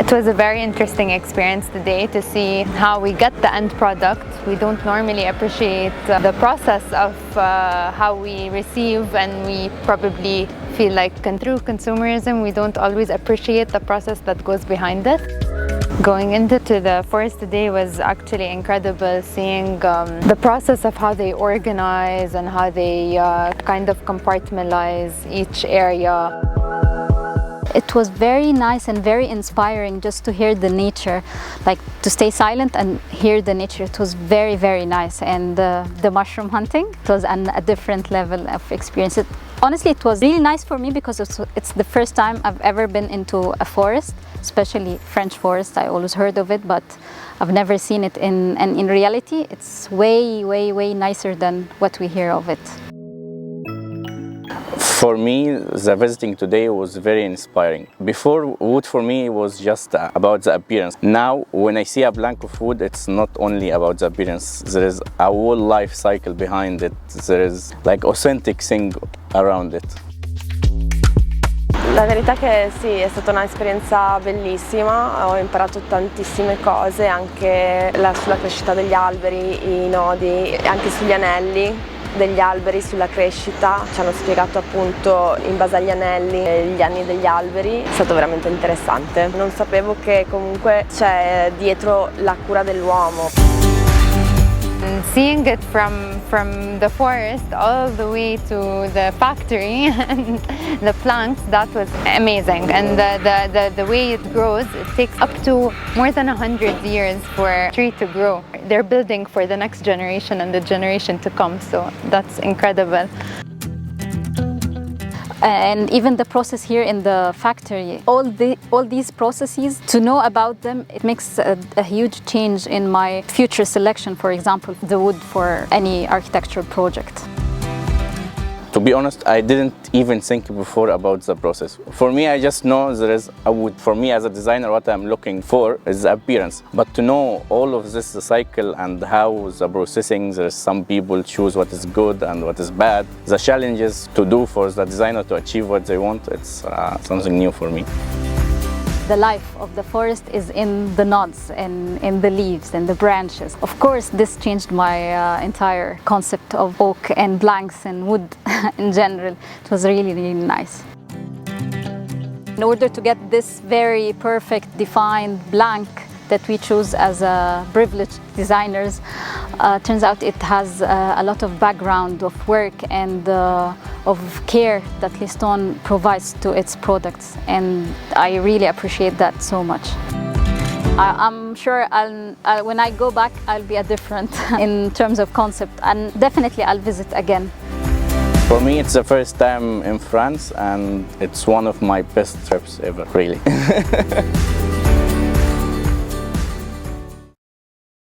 It was a very interesting experience today to see how we get the end product. We don't normally appreciate the process of how we receive, and we probably feel like through consumerism we don't always appreciate the process that goes behind it. Going into the forest today was actually incredible, seeing the process of how they organize and how they kind of compartmentalize each area. It was very nice and very inspiring just to hear the nature, like to stay silent and hear the nature. It was very, very nice. And the mushroom hunting, it was a different level of experience. Honestly, it was really nice for me because it's the first time I've ever been into a forest, especially French forest. I always heard of it, but I've never seen it in reality. It's way, way, way nicer than what we hear of it. For me, the visiting today was very inspiring. Before, wood for me was just about the appearance. Now, when I see a plank of wood, it's not only about the appearance. There is a whole life cycle behind it. There is like authentic thing around it. La verità è che sì, è stata un'esperienza bellissima, ho imparato tantissime cose anche sulla crescita degli alberi, i nodi, anche sugli anelli degli alberi, sulla crescita. Ci hanno spiegato appunto in base agli anelli gli anni degli alberi, è stato veramente interessante. Non sapevo che comunque c'è dietro la cura dell'uomo. Seeing it from the forest all the way to the factory and the plants, that was amazing. And the way it grows, it takes up to more than 100 years for a tree to grow. They're building for the next generation and the generation to come, so that's incredible. And even the process here in the factory, all these processes, to know about them, it makes a huge change in my future selection, for example, the wood for any architectural project. To be honest, I didn't even think before about the process. For me, I just know there is a wood. For me as a designer, what I'm looking for is the appearance. But to know all of this, the cycle and how the processing, there's some people choose what is good and what is bad. The challenges to do for the designer to achieve what they want, it's something new for me. The life of the forest is in the nodes and in the leaves and the branches. Of course, this changed my entire concept of oak and blanks and wood in general. It was really, really nice. In order to get this very perfect, defined blank that we choose as privileged designers, turns out it has a lot of background of work and of care that Listone provides to its products, and I really appreciate that so much. I'm sure when I go back, I'll be a different in terms of concept, and definitely I'll visit again. For me, it's the first time in France, and it's one of my best trips ever, really.